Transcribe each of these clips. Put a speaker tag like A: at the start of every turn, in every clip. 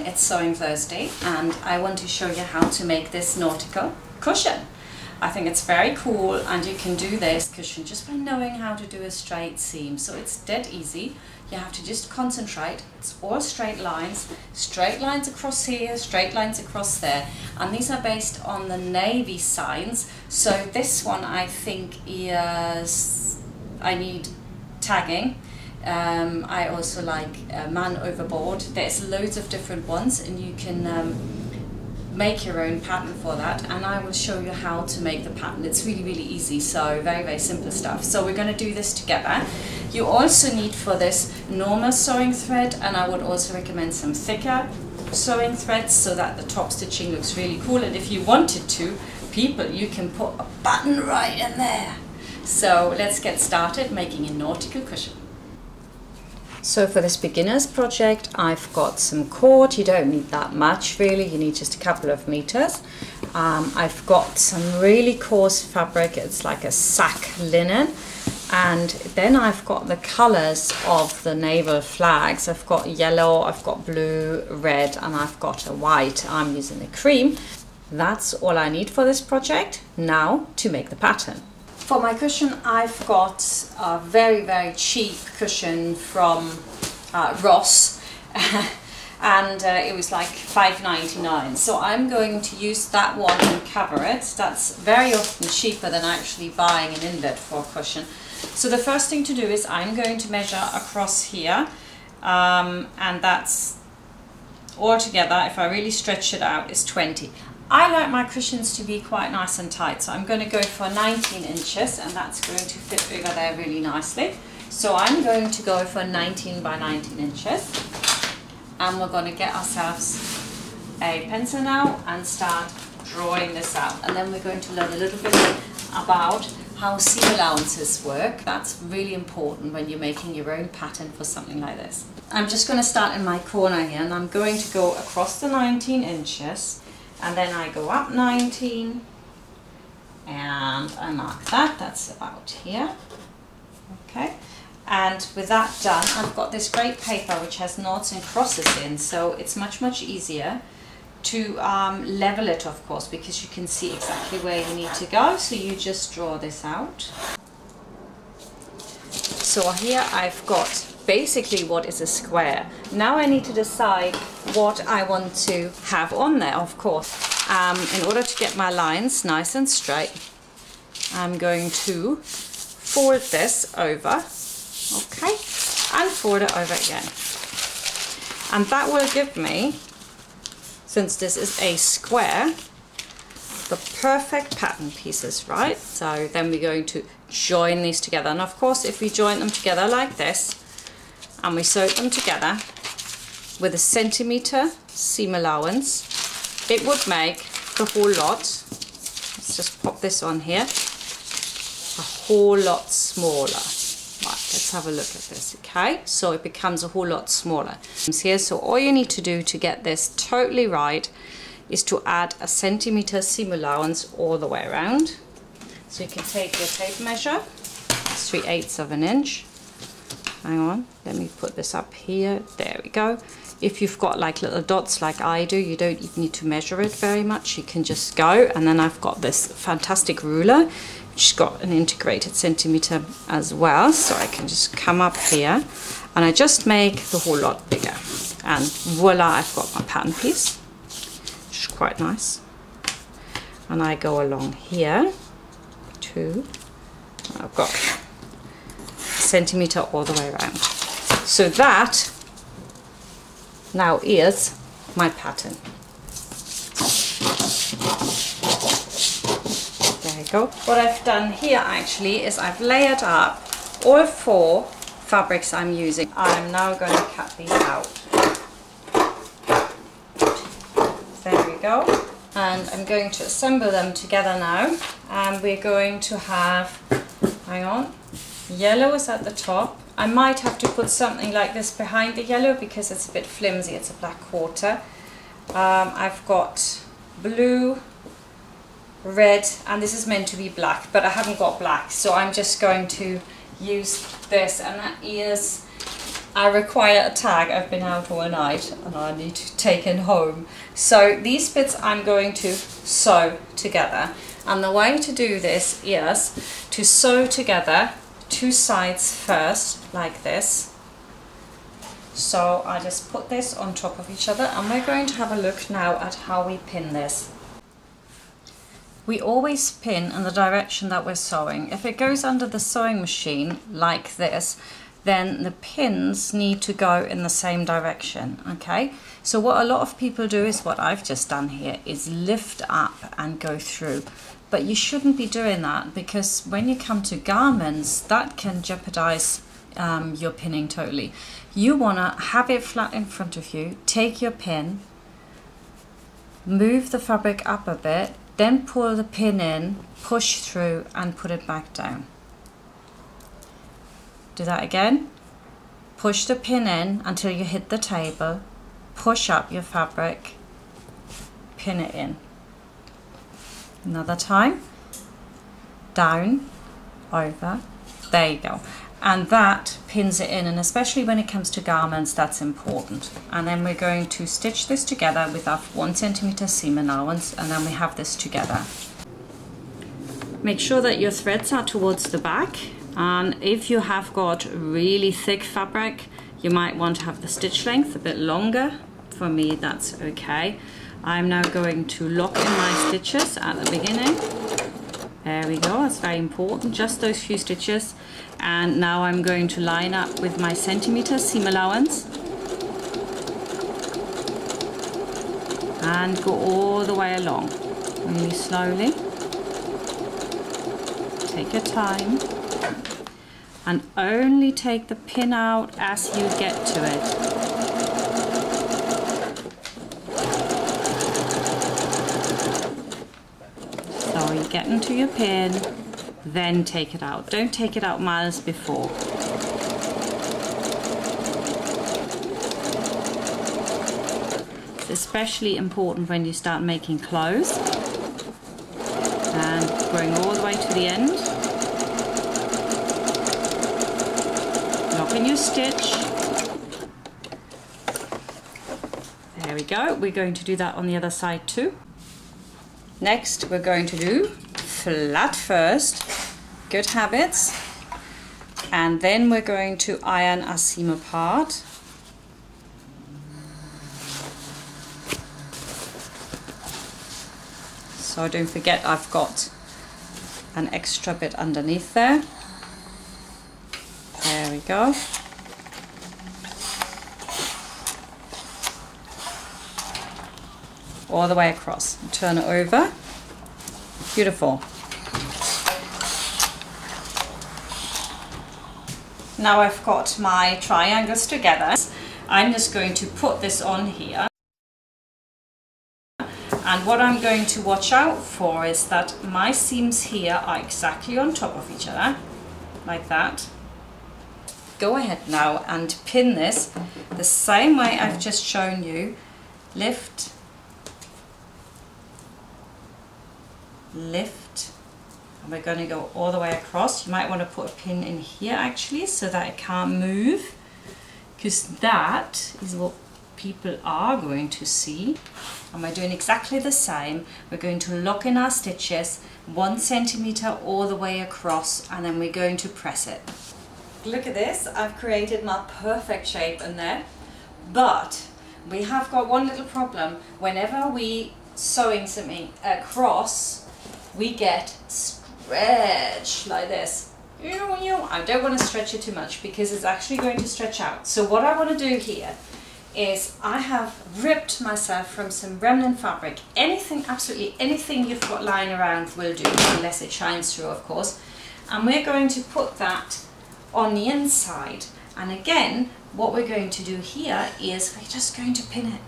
A: it's Sewing Thursday and I want to show you how to make this nautical cushion. I think it's very cool, and you can do this cushion just by knowing how to do a straight seam. So it's dead easy. You have to just concentrate. It's all straight lines across here, straight lines across there, and these are based on the navy signs. So this one I think is, I need tagging. I also like man overboard. There's loads of different ones, and you can make your own pattern for that, and I will show you how to make the pattern. It's really easy, so very simple stuff. So we're going to do this together. You also need for this normal sewing thread, and I would also recommend some thicker sewing threads so that the top stitching looks really cool. And if you wanted to, people, you can put a button right in there. So let's get started making a nautical cushion. So for this beginner's project, I've got some cord. You don't need that much really, you need just a couple of meters. I've got some really coarse fabric, it's like a sack linen, and then I've got the colors of the naval flags. I've got yellow, I've got blue, red, and I've got a white. I'm using the cream. That's all I need for this project. Now to make the pattern. For my cushion, I've got a very cheap cushion from Ross, and it was like $5.99. So I'm going to use that one and cover it. That's very often cheaper than actually buying an inlet for a cushion. So the first thing to do is I'm going to measure across here, and that's altogether, if I really stretch it out, is 20. I like my cushions to be quite nice and tight, so I'm going to go for 19 inches, and that's going to fit over there really nicely. So I'm going to go for 19 by 19 inches, and we're going to get ourselves a pencil now and start drawing this out. And then we're going to learn a little bit about how seam allowances work. That's really important when you're making your own pattern for something like this. I'm just going to start in my corner here, and I'm going to go across the 19 inches. And then I go up 19 and I mark that, that's about here. Okay, and with that done, I've got this great paper which has noughts and crosses in, so it's much easier to level it, of course, because you can see exactly where you need to go. So you just draw this out. So here I've got basically what is a square. Now I need to decide what I want to have on there, of course. In order to get my lines nice and straight, I'm going to fold this over, okay, and fold it over again. And that will give me, since this is a square, the perfect pattern pieces, right? So then we're going to join these together. And of course, if we join them together like this, and we sew them together with a centimeter seam allowance, it would make the whole lot, let's just pop this on here, a whole lot smaller. Right, let's have a look at this, okay? So it becomes a whole lot smaller. Here, so all you need to do to get this totally right is to add a centimeter seam allowance all the way around. So you can take your tape measure, it's 3/8 of an inch. Hang on, let me put this up here. There we go. If you've got like little dots like I do, you don't even need to measure it very much. You can just go. And then I've got this fantastic ruler, which has got an integrated centimeter as well. So I can just come up here and I just make the whole lot bigger. And voila, I've got my pattern piece, which is quite nice. And I go along here too. I've got centimeter all the way around. So that now is my pattern. There you go. What I've done here actually is I've layered up all 4 fabrics I'm using. I'm now going to cut these out. There we go. And I'm going to assemble them together now. And we're going to have, hang on, yellow is at the top. I might have to put something like this behind the yellow because it's a bit flimsy, it's a black quarter. I've got blue, red, and this is meant to be black, but I haven't got black, so I'm just going to use this, and that is I require a tag. I've been out all night and I need to take it home. So these bits I'm going to sew together. And the way to do this is to sew together two sides first, like this. So I just put this on top of each other, and we're going to have a look now at how we pin this. We always pin in the direction that we're sewing. If it goes under the sewing machine like this, then the pins need to go in the same direction, okay? So what a lot of people do is what I've just done here, is lift up and go through. But you shouldn't be doing that, because when you come to garments, that can jeopardize your pinning totally. You want to have it flat in front of you, take your pin, move the fabric up a bit, then pull the pin in, push through and put it back down. Do that again. Push the pin in until you hit the table, push up your fabric, pin it in. Another time, down, over, there you go. And that pins it in, and especially when it comes to garments, that's important. And then we're going to stitch this together with our 1 centimeter seam allowance, and then we have this together. Make sure that your threads are towards the back, and if you have got really thick fabric, you might want to have the stitch length a bit longer. For me, that's okay. I'm now going to lock in my stitches at the beginning. There we go, it's very important, just those few stitches. And now I'm going to line up with my centimeter seam allowance and go all the way along, really slowly. Take your time and only take the pin out as you get to it. So you get into your pin, then take it out. Don't take it out miles before. It's especially important when you start making clothes. And going all the way to the end. Lock in your stitch. There we go. We're going to do that on the other side too. Next, we're going to do flat first, good habits, and then we're going to iron our seam apart. So don't forget, I've got an extra bit underneath there. There we go. All the way across. Turn it over. Beautiful. Now I've got my triangles together. I'm just going to put this on here. And what I'm going to watch out for is that my seams here are exactly on top of each other, like that. Go ahead now and pin this the same way I've just shown you. Lift, lift, and we're going to go all the way across. You might want to put a pin in here actually so that it can't move, because that is what people are going to see. And we're doing exactly the same. We're going to lock in our stitches 1 centimeter all the way across, and then we're going to press it. Look at this, I've created my perfect shape in there, but we have got one little problem. Whenever we sewing something across, we get stretch like this. I don't want to stretch it too much because it's actually going to stretch out. So what I want to do here is I have ripped myself from some remnant fabric. Anything, absolutely anything you've got lying around will do, unless it shines through, of course. And we're going to put that on the inside. And again, what we're going to do here is we're just going to pin it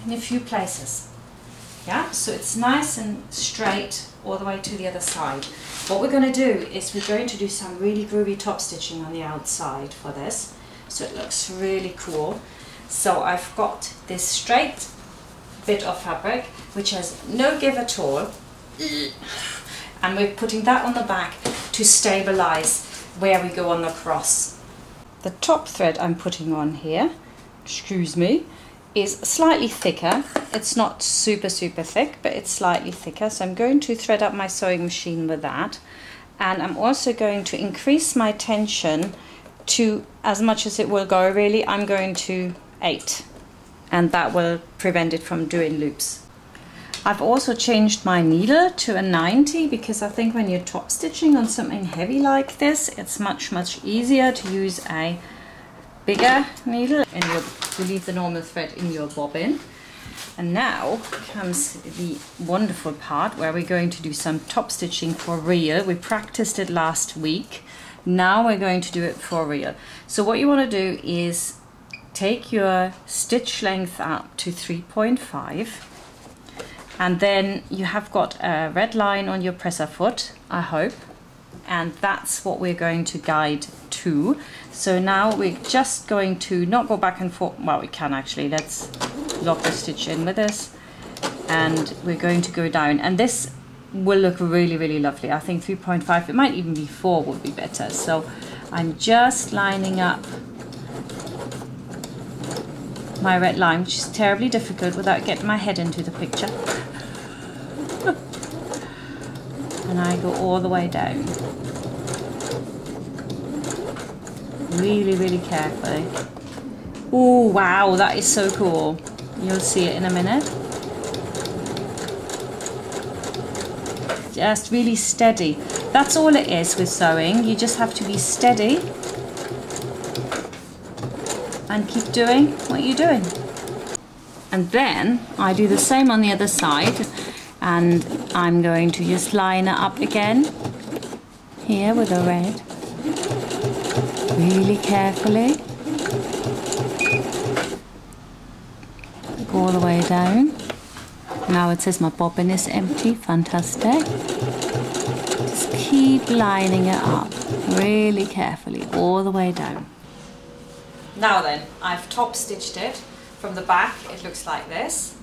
A: in a few places. Yeah, so it's nice and straight all the way to the other side. What we're going to do is we're going to do some really groovy top stitching on the outside for this, so it looks really cool. So I've got this straight bit of fabric which has no give at all, and we're putting that on the back to stabilize where we go on the cross. the top thread I'm putting on here, excuse me, is slightly thicker. It's not super thick, but it's slightly thicker. So I'm going to thread up my sewing machine with that. And I'm also going to increase my tension to as much as it will go. Really, I'm going to 8, and that will prevent it from doing loops. I've also changed my needle to a 90 because I think when you're top stitching on something heavy like this, it's much easier to use a bigger needle, and you leave the normal thread in your bobbin. And now comes the wonderful part where we're going to do some top stitching for real. We practiced it last week. Now we're going to do it for real. So what you want to do is take your stitch length up to 3.5, and then you have got a red line on your presser foot, I hope, and that's what we're going to guide to. So now we're just going to not go back and forth. Well, we can actually. Let's lock the stitch in with this, and we're going to go down, and this will look really lovely. I think 3.5, it might even be 4 would be better. So I'm just lining up my red line, which is terribly difficult without getting my head into the picture. And I go all the way down. Really carefully. Oh wow, that is so cool. You'll see it in a minute. Just really steady. That's all it is with sewing. You just have to be steady and keep doing what you're doing. And then I do the same on the other side, and I'm going to just line it up again here with a red. Really carefully. Go all the way down. Now it says my bobbin is empty. Fantastic. Just keep lining it up really carefully all the way down. Now then, I've top stitched it from the back. It looks like this.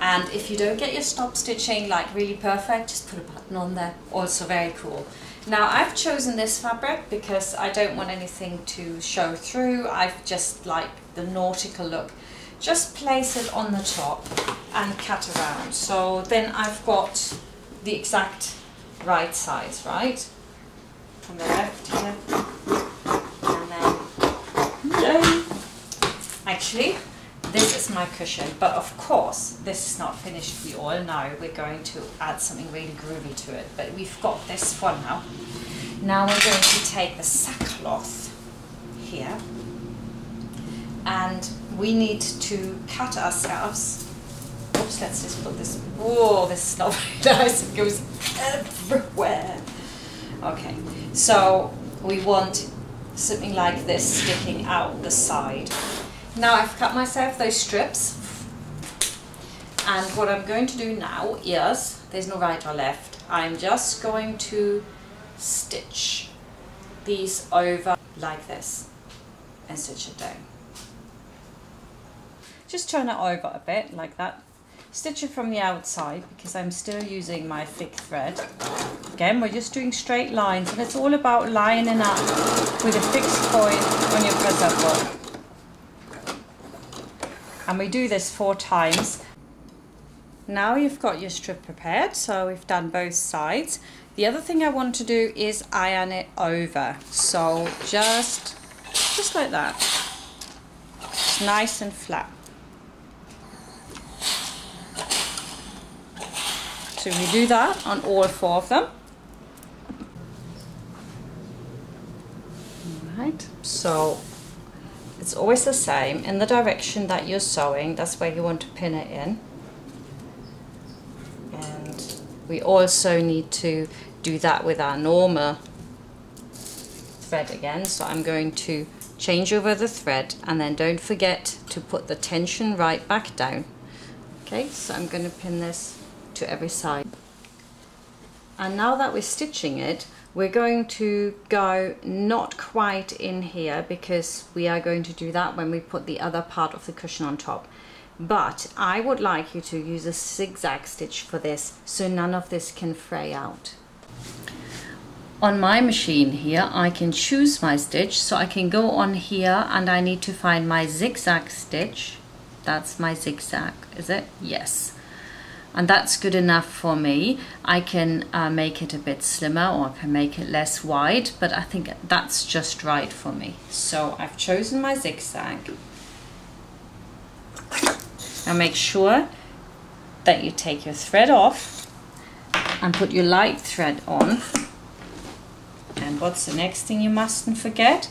A: And if you don't get your top stitching like really perfect, just put a button on there. Also very cool. Now I've chosen this fabric because I don't want anything to show through. I've just like the nautical look. Just place it on the top and cut around. So then I've got the exact right size, right? From the left here. And then, yay! Actually, this is my cushion, but of course this is not finished. We all know we're going to add something really groovy to it, but we've got this for now. Now we're going to take the sackcloth here, and we need to cut ourselves. Oops, let's just put this. Oh, this is not very nice. It goes everywhere. Okay, so we want something like this sticking out the side. Now I've cut myself those strips, and what I'm going to do now is, there's no right or left, I'm just going to stitch these over like this and stitch it down. Just turn it over a bit like that. Stitch it from the outside because I'm still using my thick thread. Again, we're just doing straight lines, and it's all about lining up with a fixed point on your presser foot. And we do this 4 times. Now you've got your strip prepared, so we've done both sides. The other thing I want to do is iron it over. So just like that. It's nice and flat. So we do that on all 4 of them. Alright, so it's always the same. In the direction that you're sewing, that's where you want to pin it in. And we also need to do that with our normal thread again. So I'm going to change over the thread, and then don't forget to put the tension right back down. Okay, so I'm going to pin this to every side. And now that we're stitching it, we're going to go not quite in here, because we are going to do that when we put the other part of the cushion on top. But I would like you to use a zigzag stitch for this, so none of this can fray out. on my machine here, I can choose my stitch, so I can go on here and I need to find my zigzag stitch. That's my zigzag, is it? Yes. And that's good enough for me. I can make it a bit slimmer, or I can make it less wide, but I think that's just right for me. So I've chosen my zigzag. Now make sure that you take your thread off and put your light thread on. And what's the next thing you mustn't forget?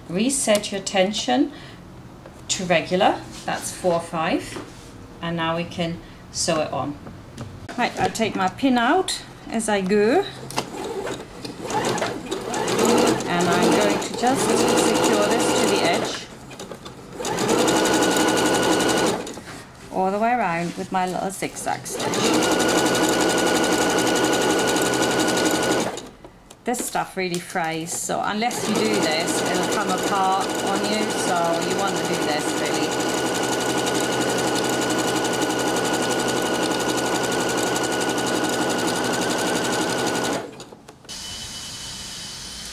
A: Reset your tension to regular. That's 4/5. And now we can sew it on. Right, I take my pin out as I go. And I'm going to just secure this to the edge. All the way around with my little zigzag stitch. This stuff really frays, so unless you do this, it'll come apart on you, so you want to do this really.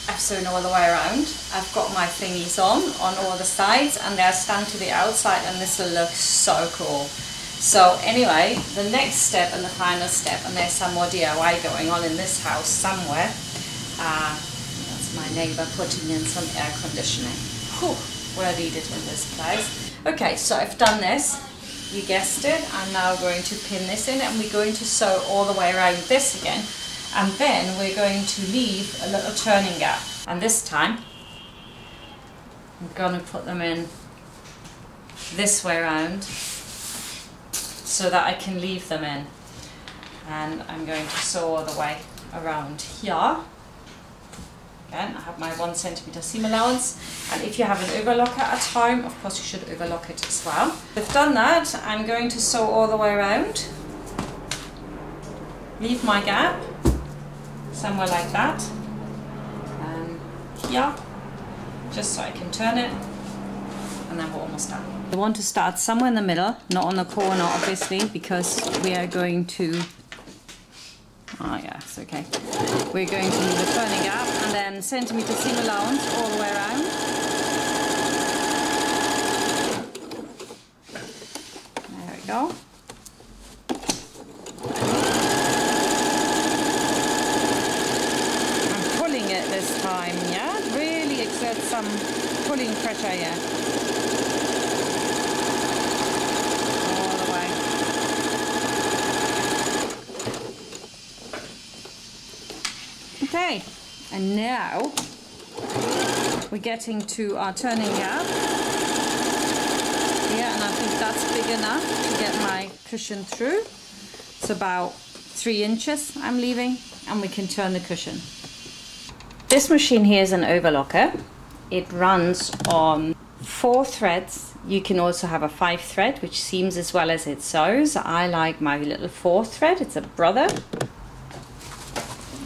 A: I've sewn all the way around. I've got my thingies on all the sides, and they'll stand to the outside, and this will look so cool. So anyway, the next step and the final step, and there's some more DIY going on in this house somewhere. That's my neighbour putting in some air conditioning. Whew, well needed in this place. Okay, so I've done this. You guessed it. I'm now going to pin this in, and we're going to sew all the way around this again. And then we're going to leave a little turning gap. And this time, I'm going to put them in this way around so that I can leave them in. And I'm going to sew all the way around here. Again, I have my 1 centimeter seam allowance, and if you have an overlocker at home, of course you should overlock it as well. I've done that. I'm going to sew all the way around, leave my gap somewhere like that, here, just so I can turn it, and then we're almost done. I want to start somewhere in the middle, not on the corner obviously, because we are going to it's okay. We're going to leave a turning gap and then centimeter seam allowance all the way around. There we go. I'm pulling it this time, yeah? Really exert some pulling pressure here. Okay, and now we're getting to our turning gap here, and I think that's big enough to get my cushion through. It's about 3 inches I'm leaving, and we can turn the cushion. This machine here is an overlocker. It runs on 4 threads. You can also have a 5 thread, which seams as well as it sews. I like my little 4 thread, it's a brother.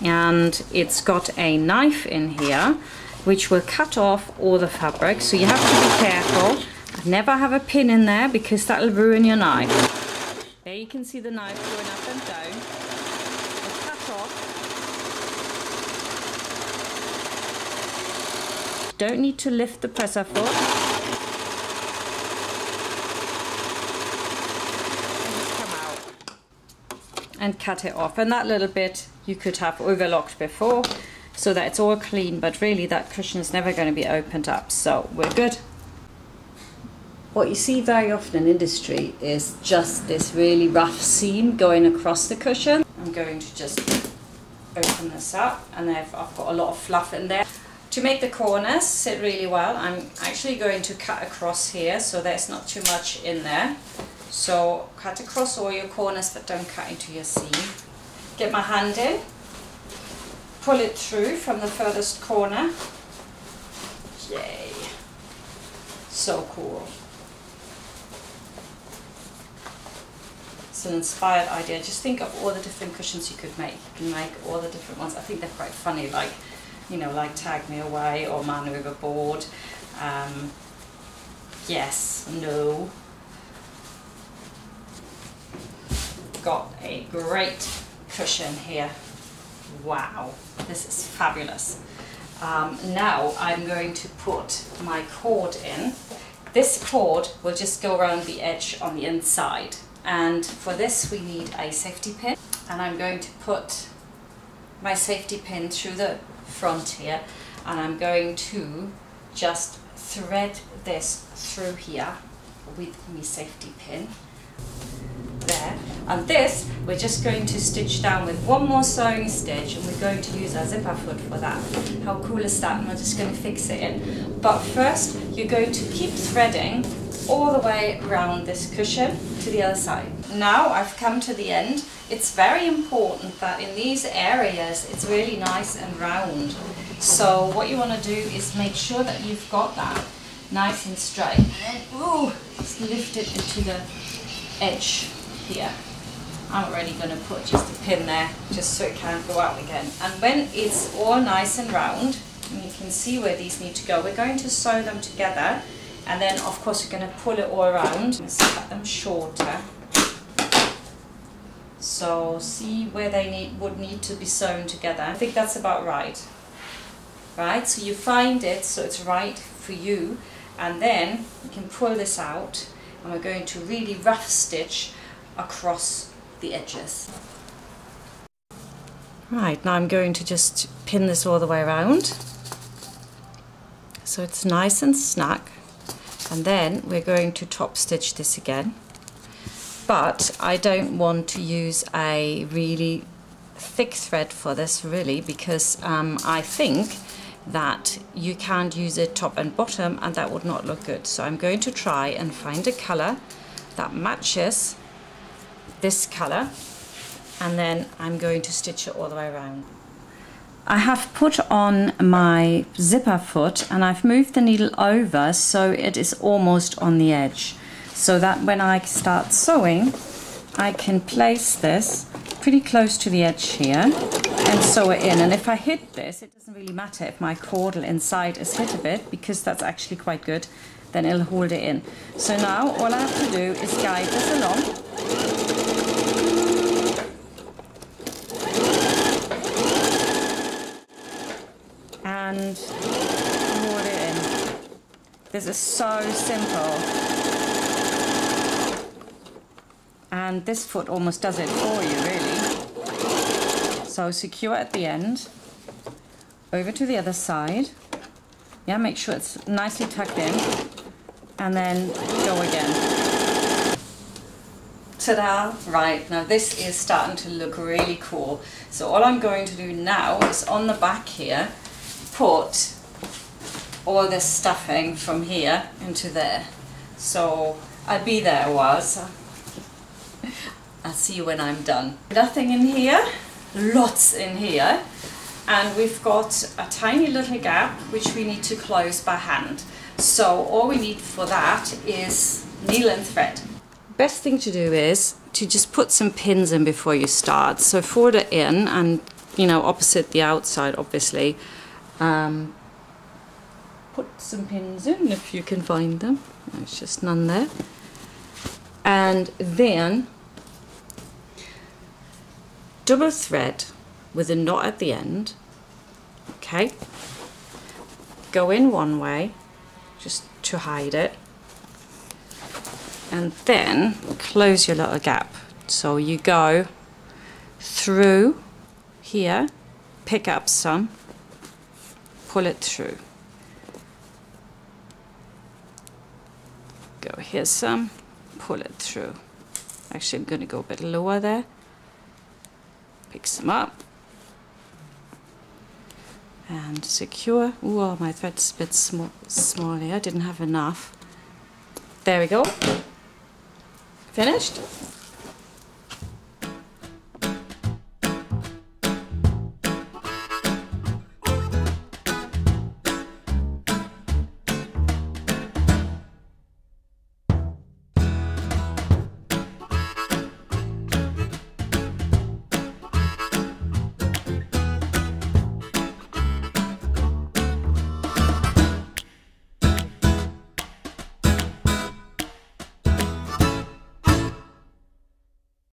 A: And it's got a knife in here which will cut off all the fabric, so you have to be careful. Never have a pin in there because that'll ruin your knife. There you can see the knife going up and down. It'll cut off. Don't need to lift the presser foot. And cut it off, and that little bit you could have overlocked before so that it's all clean, but really that cushion is never going to be opened up, so we're good. What you see very often in industry is just this really rough seam going across the cushion. I'm going to just open this up, and I've got a lot of fluff in there. To make the corners sit really well, I'm actually going to cut across here so there's not too much in there. So cut across all your corners, but don't cut into your seam. Get my hand in, pull it through from the furthest corner. Yay! So cool. It's an inspired idea. Just think of all the different cushions you could make. You can make all the different ones. I think they're quite funny, like, you know, like Tag Me Away or Man Overboard. Yes, no. Got a great cushion here. Wow, this is fabulous. Now I'm going to put my cord in. This cord will just go around the edge on the inside, and for this we need a safety pin, and I'm going to put my safety pin through the front here, and I'm going to just thread this through here with my safety pin there, and this we're just going to stitch down with one more sewing stitch, and we're going to use our zipper foot for that. How cool is that? And we're just going to fix it in, but first you're going to keep threading all the way around this cushion to the other side. Now I've come to the end. It's very important that in these areas it's really nice and round, so what you want to do is make sure that you've got that nice and straight, and then just lift it into the edge here. I'm already going to put just a pin there just so it can't go out again, and when it's all nice and round and you can see where these need to go, we're going to sew them together, and then of course we're going to pull it all around. Let's cut them shorter, so see where they would need to be sewn together. I think that's about right. Right, so you find it so it's right for you, and then you can pull this out, and we're going to really rough stitch across the edges. Right, now I'm going to just pin this all the way around so it's nice and snug, and then we're going to top stitch this again, but I don't want to use a really thick thread for this really, because I think that you can't use it top and bottom and that would not look good. So I'm going to try and find a color that matches this color, and then I'm going to stitch it all the way around. I have put on my zipper foot and I've moved the needle over so it is almost on the edge, so that when I start sewing I can place this pretty close to the edge here and sew it in. And if I hit this, it doesn't really matter if my cordle inside is hit a bit, because that's actually quite good, then it'll hold it in. So now all I have to do is guide this along. And hold it in. This is so simple. And this foot almost does it for you, really. So secure at the end, over to the other side. Yeah, make sure it's nicely tucked in, and then go again. Ta-da! Right, now this is starting to look really cool. So all I'm going to do now is on the back here, put all this stuffing from here into there. So I'll be there a while. So I'll see you when I'm done. Nothing in here, lots in here, and we've got a tiny little gap which we need to close by hand. So all we need for that is needle and thread. Best thing to do is to just put some pins in before you start. So fold it in, and you know, opposite the outside obviously. Put some pins in if you can find them. There's just none there. And then double thread with a knot at the end. Okay, go in one way just to hide it, and then close your little gap. So you go through here, pick up some, pull it through. Go here some, pull it through. Actually, I'm going to go a bit lower there. Pick some up and secure. Oh, my thread's a bit small here. I didn't have enough. There we go. Finished.